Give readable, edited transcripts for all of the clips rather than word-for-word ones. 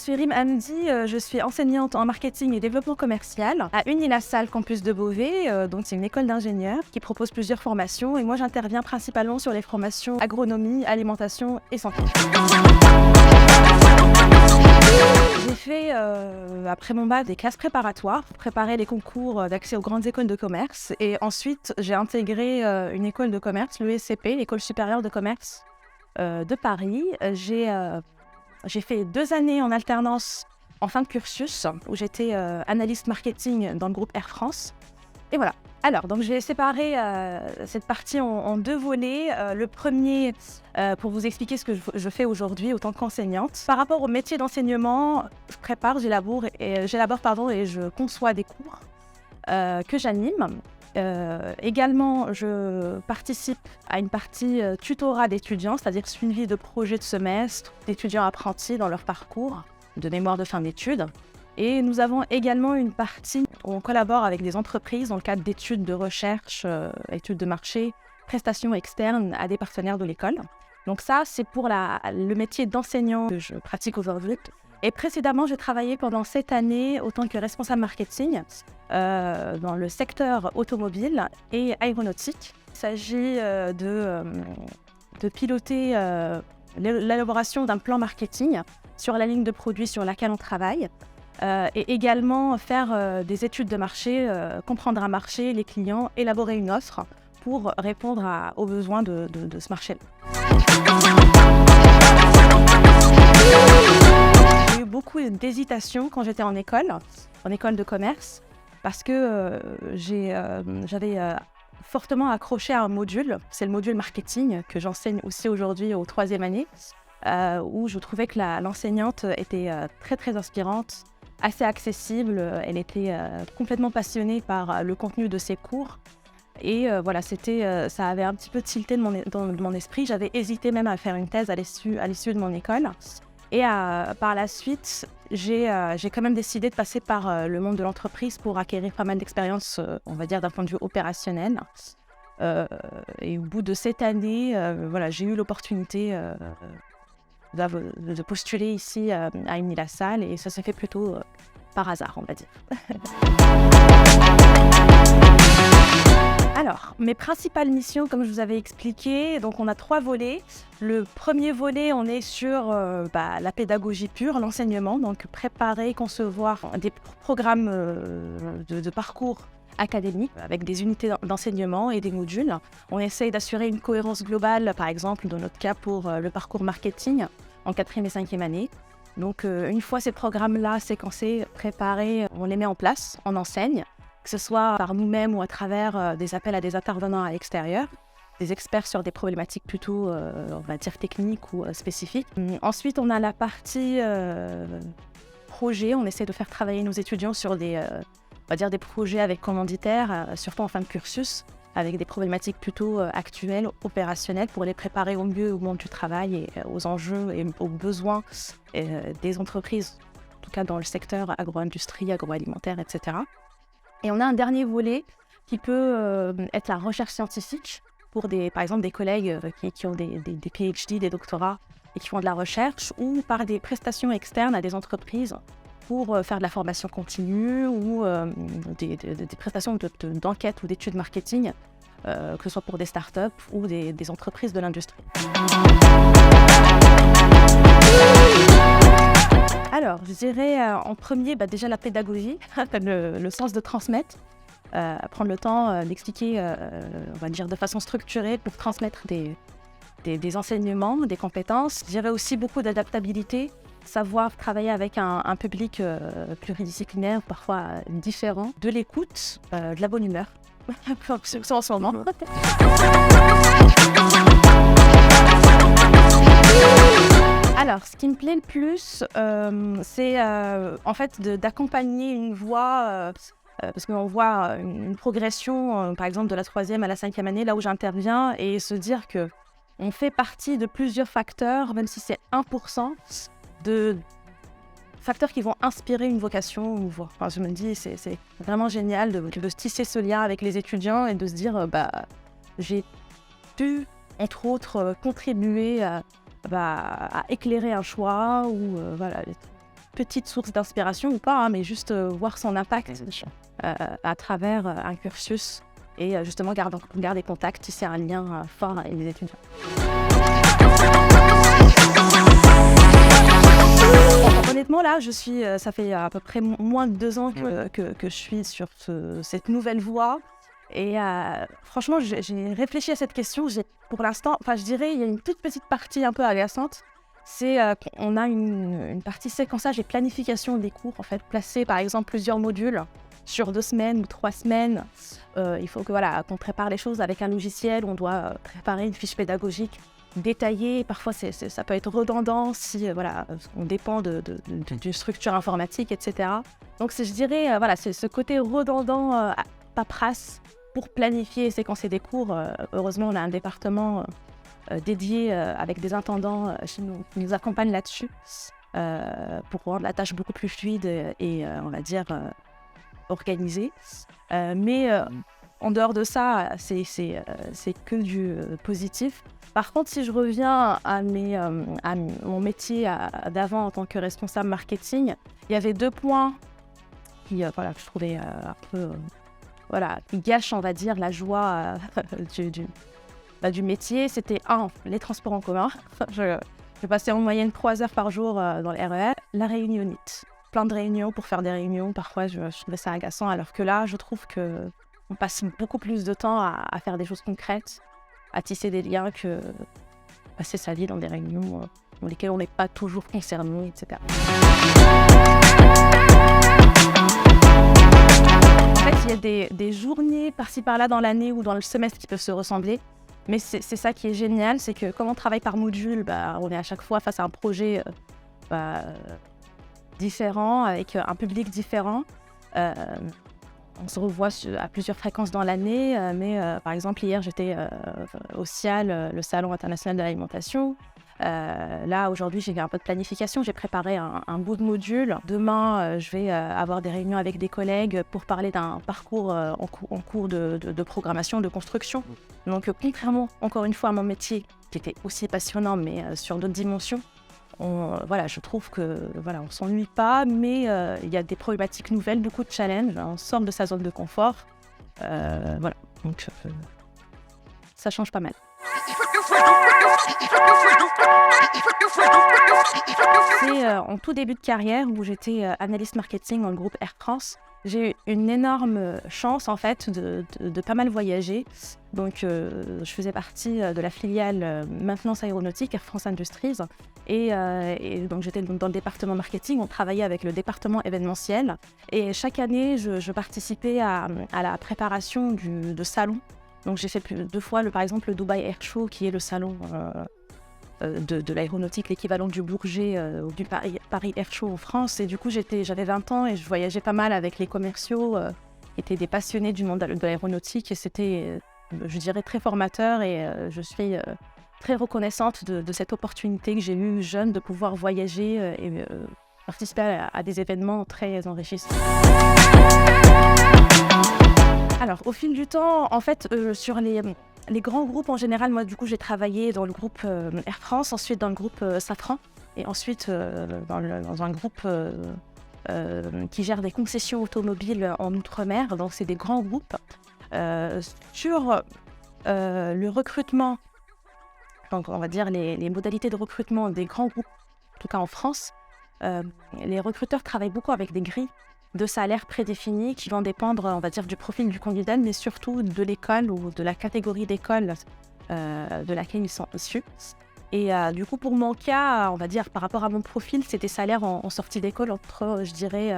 suis Rim Hamdi, je suis enseignante en marketing et développement commercial à Unilassal campus de Beauvais, donc c'est une école d'ingénieurs qui propose plusieurs formations et moi j'interviens principalement sur les formations agronomie, alimentation et santé. J'ai fait, après mon bac, des classes préparatoires pour préparer les concours d'accès aux grandes écoles de commerce. Et ensuite, j'ai intégré une école de commerce, l'ESCP, l'École supérieure de commerce de Paris. J'ai fait 2 années en alternance en fin de cursus, où j'étais analyste marketing dans le groupe Air France. Et voilà. Alors, donc j'ai séparé cette partie en 2 volets. Le premier, pour vous expliquer ce que je fais aujourd'hui en tant qu'enseignante. Par rapport au métier d'enseignement, je prépare, j'élabore et je conçois des cours que j'anime. Également, je participe à une partie tutorat d'étudiants, c'est-à-dire suivi de projets de semestre d'étudiants apprentis dans leur parcours de mémoire de fin d'études. Et nous avons également une partie où on collabore avec des entreprises dans le cadre d'études de recherche, études de marché, prestations externes à des partenaires de l'école. Donc ça, c'est pour le métier d'enseignant que je pratique aujourd'hui. Et précédemment, j'ai travaillé pendant 7 années en tant que responsable marketing dans le secteur automobile et aéronautique. Il s'agit de piloter l'élaboration d'un plan marketing sur la ligne de produits sur laquelle on travaille. Et également faire des études de marché, comprendre un marché, les clients, élaborer une offre pour répondre aux besoins de ce marché-là. J'ai eu beaucoup d'hésitation quand j'étais en école de commerce, parce que j'avais fortement accroché à un module, c'est le module marketing que j'enseigne aussi aujourd'hui au 3e année, où je trouvais que l'enseignante était très très inspirante, assez accessible, elle était complètement passionnée par le contenu de ses cours. Et voilà, ça avait un petit peu tilté de mon esprit. J'avais hésité même à faire une thèse à l'issue de mon école. Et par la suite, j'ai quand même décidé de passer par le monde de l'entreprise pour acquérir pas mal d'expérience, on va dire, d'un point de vue opérationnel. Et au bout de 7 années, voilà, j'ai eu l'opportunité de postuler ici à Unilassal et ça s'est fait plutôt par hasard, on va dire. Alors, mes principales missions, comme je vous avais expliqué, donc on a 3 volets. Le premier volet, on est sur la pédagogie pure, l'enseignement, donc préparer, concevoir des programmes de parcours académique avec des unités d'enseignement et des modules. On essaye d'assurer une cohérence globale, par exemple, dans notre cas pour le parcours marketing en 4e et 5e année. Donc, une fois ces programmes-là séquencés, préparés, on les met en place, on enseigne, que ce soit par nous-mêmes ou à travers des appels à des intervenants à l'extérieur, des experts sur des problématiques plutôt, on va dire, techniques ou spécifiques. Ensuite, on a la partie projet. On essaie de faire travailler nos étudiants sur des projets avec commanditaires, surtout en fin de cursus, avec des problématiques plutôt actuelles, opérationnelles, pour les préparer au mieux au monde du travail et aux enjeux et aux besoins des entreprises, en tout cas dans le secteur agro-industrie, agroalimentaire, etc. Et on a un dernier volet qui peut être la recherche scientifique pour par exemple des collègues qui ont des PhD, des doctorats et qui font de la recherche, ou par des prestations externes à des entreprises pour faire de la formation continue ou des prestations d'enquête ou d'études marketing, que ce soit pour des startups ou des entreprises de l'industrie. Alors, je dirais en premier déjà la pédagogie, le sens de transmettre, prendre le temps d'expliquer, on va dire de façon structurée pour transmettre des enseignements, des compétences. Je dirais aussi beaucoup d'adaptabilité, savoir travailler avec un public pluridisciplinaire, parfois différent, de l'écoute, de la bonne humeur, surtout en ce moment. Alors, ce qui me plaît le plus, c'est en fait d'accompagner une voix, parce qu'on voit une progression, par exemple de la 3e à la 5e année, là où j'interviens, et se dire qu'on fait partie de plusieurs facteurs, même si c'est 1%, de facteurs qui vont inspirer une vocation, une voix. Enfin, je me dis, c'est vraiment génial de tisser ce lien avec les étudiants et de se dire, j'ai pu, entre autres, contribuer à éclairer un choix ou petite source d'inspiration ou pas, hein, mais juste voir son impact à travers un cursus et justement garder contact, tisser un lien fort avec les étudiants. Honnêtement, là, ça fait à peu près moins de 2 ans que je suis sur cette nouvelle voie. Et franchement, j'ai réfléchi à cette question. Pour l'instant, je dirais, il y a une toute petite partie un peu agaçante. C'est qu'on a une partie séquençage et planification des cours, en fait, placer par exemple plusieurs modules sur 2 semaines ou 3 semaines. Il faut qu'on prépare les choses avec un logiciel. On doit préparer une fiche pédagogique détaillée. Parfois, ça peut être redondant si on dépend d'une structure informatique, etc. Donc, je dirais, c'est ce côté redondant, paperasse, pour planifier et séquencer des cours. Heureusement, on a un département dédié avec des intendants qui nous accompagnent là-dessus pour rendre la tâche beaucoup plus fluide et on va dire organisée. Mais en dehors de ça, c'est que du positif. Par contre, si je reviens à mon métier d'avant en tant que responsable marketing, il y avait 2 points que je trouvais un peu... qui gâche, on va dire, la joie du métier. C'était les transports en commun. Je passais en moyenne 3 heures par jour dans les RER. La réunionnite. Plein de réunions pour faire des réunions. Parfois, je trouvais ça agaçant, alors que là, je trouve qu'on passe beaucoup plus de temps à faire des choses concrètes, à tisser des liens que passer sa vie dans des réunions dans lesquelles on n'est pas toujours concerné, etc. En fait, il y a des journées par-ci par-là dans l'année ou dans le semestre qui peuvent se ressembler. Mais c'est ça qui est génial, c'est que comme on travaille par module, on est à chaque fois face à un projet différent, avec un public différent. On se revoit à plusieurs fréquences dans l'année, mais par exemple, hier, j'étais au SIAL, le Salon international de l'alimentation. Là, aujourd'hui, j'ai fait un peu de planification. J'ai préparé un bout de module. Demain, je vais avoir des réunions avec des collègues pour parler d'un parcours en cours de programmation, de construction. Donc, contrairement, encore une fois, à mon métier, qui était aussi passionnant, mais sur d'autres dimensions, je trouve on s'ennuie pas, mais il y a des problématiques nouvelles, beaucoup de challenges. On sort de sa zone de confort. Donc ça change pas mal. C'est en tout début de carrière où j'étais analyste marketing dans le groupe Air France. J'ai eu une énorme chance en fait de pas mal voyager. Donc je faisais partie de la filiale maintenance aéronautique Air France Industries et donc j'étais dans le département marketing. On travaillait avec le département événementiel et chaque année je participais à la préparation de salons. Donc j'ai fait 2 fois par exemple le Dubai Air Show qui est le salon de l'aéronautique, l'équivalent du Bourget ou du Paris Air Show en France. Et du coup, j'avais 20 ans et je voyageais pas mal avec les commerciaux qui étaient des passionnés du monde de l'aéronautique. Et c'était, je dirais, très formateur. Et je suis très reconnaissante de cette opportunité que j'ai eue jeune de pouvoir voyager et participer à des événements très enrichissants. Alors, au fil du temps, en fait, sur les grands groupes en général, moi du coup j'ai travaillé dans le groupe Air France, ensuite dans le groupe Safran et ensuite dans un groupe qui gère des concessions automobiles en Outre-mer, donc c'est des grands groupes. Sur le recrutement, donc on va dire les modalités de recrutement des grands groupes, en tout cas en France, les recruteurs travaillent beaucoup avec des grilles de salaires prédéfinis qui vont dépendre, on va dire, du profil du candidat, mais surtout de l'école ou de la catégorie d'école de laquelle ils sont issus. Et du coup, pour mon cas, on va dire, par rapport à mon profil, c'est des salaires en sortie d'école entre, je dirais,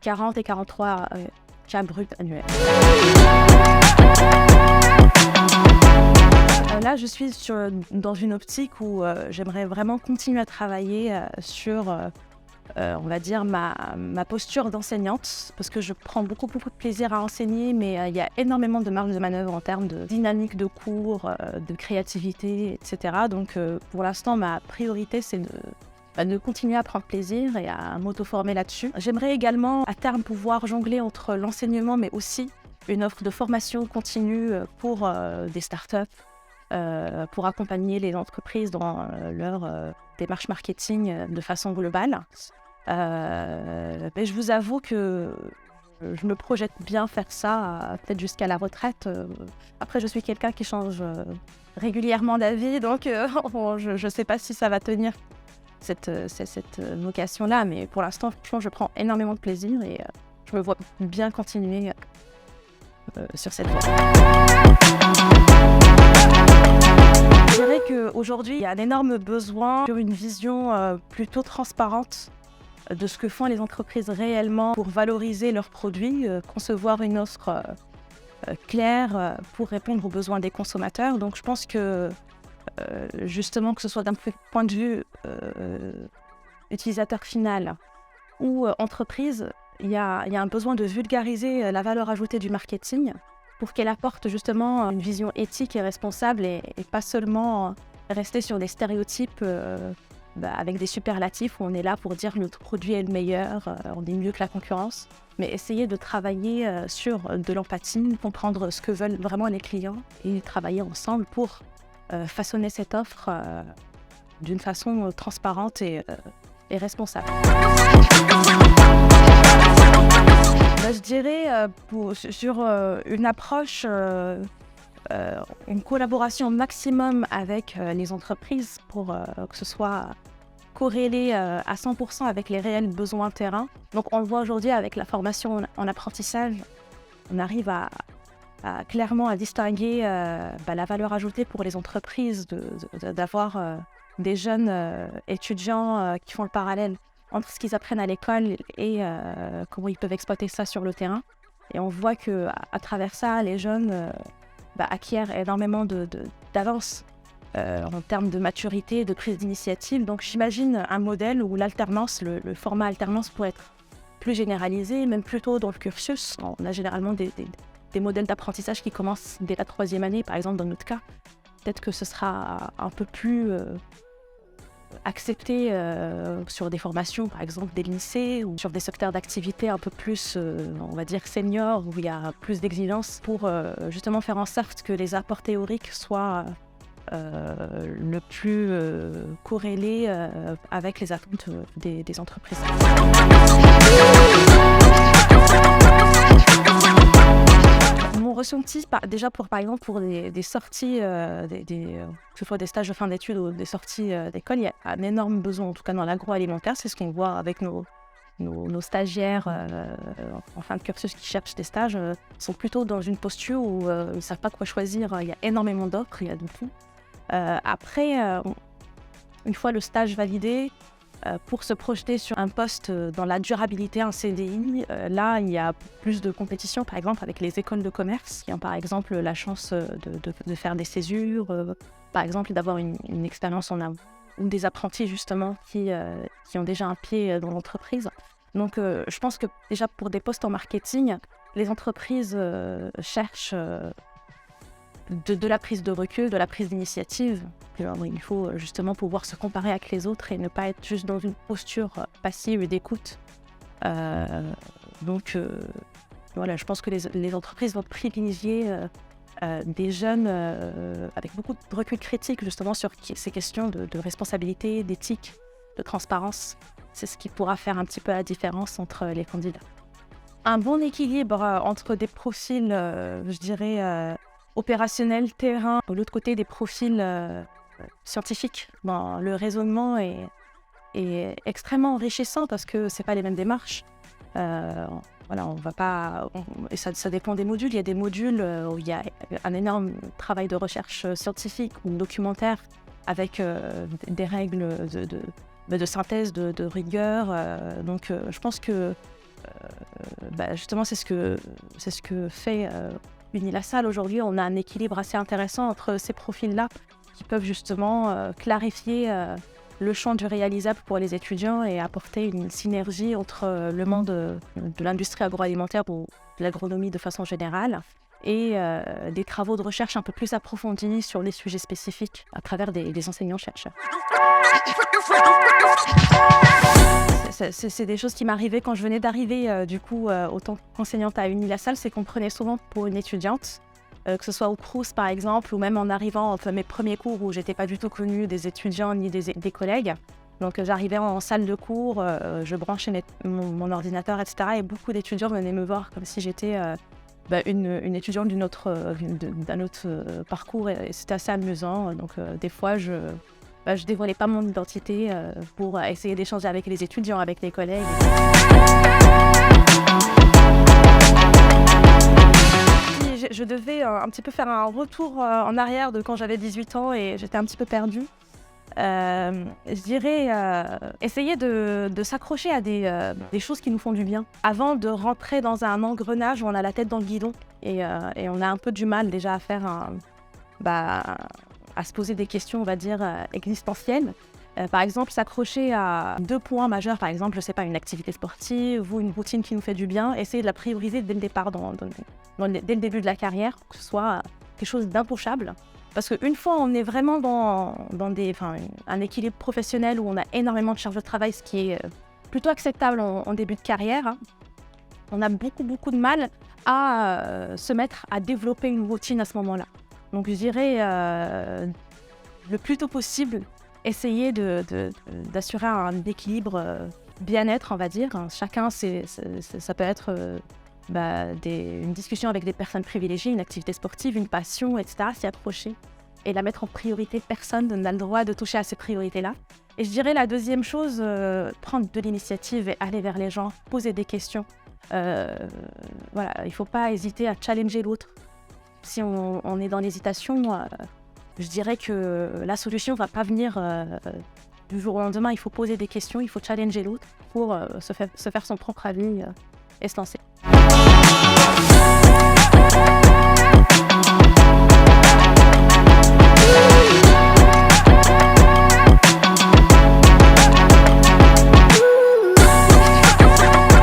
40 et 43 cas bruts annuels. Là, je suis dans une optique où j'aimerais vraiment continuer à travailler sur... on va dire, ma posture d'enseignante, parce que je prends beaucoup de plaisir à enseigner, mais il y a énormément de marge de manœuvre en termes de dynamique de cours, de créativité, etc. Donc, pour l'instant, ma priorité, c'est de continuer à prendre plaisir et à m'auto-former là-dessus. J'aimerais également, à terme, pouvoir jongler entre l'enseignement, mais aussi une offre de formation continue pour des startups, pour accompagner les entreprises dans leur démarche marketing de façon globale. Mais je vous avoue que je me projette bien faire ça, peut-être jusqu'à la retraite. Après, je suis quelqu'un qui change régulièrement d'avis, donc bon, je ne sais pas si ça va tenir cette vocation-là, mais pour l'instant, franchement, je prends énormément de plaisir et je me vois bien continuer sur cette voie. Je dirais qu'aujourd'hui, il y a un énorme besoin sur une vision plutôt transparente de ce que font les entreprises réellement pour valoriser leurs produits, concevoir une offre claire pour répondre aux besoins des consommateurs. Donc je pense que justement, que ce soit d'un point de vue utilisateur final ou entreprise, il y a un besoin de vulgariser la valeur ajoutée du marketing pour qu'elle apporte justement une vision éthique et responsable et pas seulement rester sur des stéréotypes avec des superlatifs où on est là pour dire notre produit est le meilleur, on est mieux que la concurrence, mais essayer de travailler sur de l'empathie, comprendre ce que veulent vraiment les clients et travailler ensemble pour façonner cette offre d'une façon transparente et responsable. Je dirais sur une approche, une collaboration maximum avec les entreprises pour que ce soit corrélé à 100% avec les réels besoins terrain. Donc on le voit aujourd'hui avec la formation en apprentissage, on arrive clairement à distinguer la valeur ajoutée pour les entreprises d'avoir des jeunes étudiants qui font le parallèle entre ce qu'ils apprennent à l'école et comment ils peuvent exploiter ça sur le terrain. Et on voit qu'à travers ça, les jeunes acquièrent énormément d'avance en termes de maturité, de prise d'initiative. Donc j'imagine un modèle où l'alternance, le format alternance pourrait être plus généralisé, même plus tôt dans le cursus. On a généralement des modèles d'apprentissage qui commencent dès la 3e année, par exemple dans notre cas. Peut-être que ce sera un peu plus accepté sur des formations, par exemple des lycées, ou sur des secteurs d'activité un peu plus, on va dire, seniors, où il y a plus d'exigence pour justement faire en sorte que les apports théoriques soient le plus corrélés avec les attentes des entreprises. Mon ressenti, déjà par exemple pour des sorties, que ce soit des stages de fin d'études ou des sorties d'école, il y a un énorme besoin, en tout cas dans l'agroalimentaire. C'est ce qu'on voit avec nos stagiaires en fin de cursus qui cherchent des stages, sont plutôt dans une posture où ils ne savent pas quoi choisir. Il y a énormément d'offres, il y a de tout. Après, une fois le stage validé, pour se projeter sur un poste dans la durabilité, un CDI, là, il y a plus de compétition, par exemple, avec les écoles de commerce, qui ont par exemple la chance de faire des césures, par exemple, d'avoir une expérience en amont, ou des apprentis, justement, qui ont déjà un pied dans l'entreprise. Donc, je pense que déjà, pour des postes en marketing, les entreprises cherchent de la prise de recul, de la prise d'initiative. Il faut justement pouvoir se comparer avec les autres et ne pas être juste dans une posture passive et d'écoute. Donc voilà, je pense que les entreprises vont privilégier des jeunes avec beaucoup de recul critique justement sur ces questions de responsabilité, d'éthique, de transparence. C'est ce qui pourra faire un petit peu la différence entre les candidats. Un bon équilibre entre des profils, je dirais, opérationnels, terrain, de l'autre côté des profils scientifiques. Bon, le raisonnement est extrêmement enrichissant parce que c'est pas les mêmes démarches. Voilà, on va pas, et ça dépend des modules. Il y a des modules où il y a un énorme travail de recherche scientifique ou documentaire avec des règles de synthèse, de rigueur. Donc, je pense que justement, c'est ce que fait Unilassal. Aujourd'hui, on a un équilibre assez intéressant entre ces profils-là qui peuvent justement clarifier le champ du réalisable pour les étudiants et apporter une synergie entre le monde de l'industrie agroalimentaire ou de l'agronomie de façon générale et des travaux de recherche un peu plus approfondis sur les sujets spécifiques à travers des enseignants-chercheurs. C'est des choses qui m'arrivaient quand je venais d'arriver autant qu'enseignante à Unilassal, c'est qu'on me prenait souvent pour une étudiante, que ce soit au Crous par exemple, ou même en arrivant, mes premiers cours où j'étais pas du tout connue des étudiants ni des collègues. Donc j'arrivais en salle de cours, je branchais mon ordinateur, etc. Et beaucoup d'étudiants venaient me voir comme si j'étais une étudiante d'un autre parcours. Et c'était assez amusant. Donc des fois, je dévoilais pas mon identité pour essayer d'échanger avec les étudiants, avec les collègues. Si je devais un petit peu faire un retour en arrière de quand j'avais 18 ans et j'étais un petit peu perdue. Je dirais essayer de s'accrocher à des choses qui nous font du bien avant de rentrer dans un engrenage où on a la tête dans le guidon et on a un peu du mal déjà à faire à se poser des questions, on va dire, existentielles. Par exemple, s'accrocher à 2 points majeurs, par exemple, je sais pas, une activité sportive ou une routine qui nous fait du bien, essayer de la prioriser dès le départ, dès le début de la carrière, que ce soit quelque chose d'intouchable. Parce qu'une fois on est vraiment dans un équilibre professionnel où on a énormément de charge de travail, ce qui est plutôt acceptable en début de carrière, hein, on a beaucoup de mal à se mettre à développer une routine à ce moment-là. Donc je dirais le plus tôt possible, essayer d'assurer un équilibre bien-être, on va dire. Chacun, ça peut être une discussion avec des personnes privilégiées, une activité sportive, une passion, etc. S'y accrocher et la mettre en priorité. Personne n'a le droit de toucher à ces priorités-là. Et je dirais la deuxième chose, prendre de l'initiative et aller vers les gens, poser des questions. Il ne faut pas hésiter à challenger l'autre. Si on est dans l'hésitation, je dirais que la solution ne va pas venir du jour au lendemain. Il faut poser des questions, il faut challenger l'autre pour se faire son propre avis et se lancer.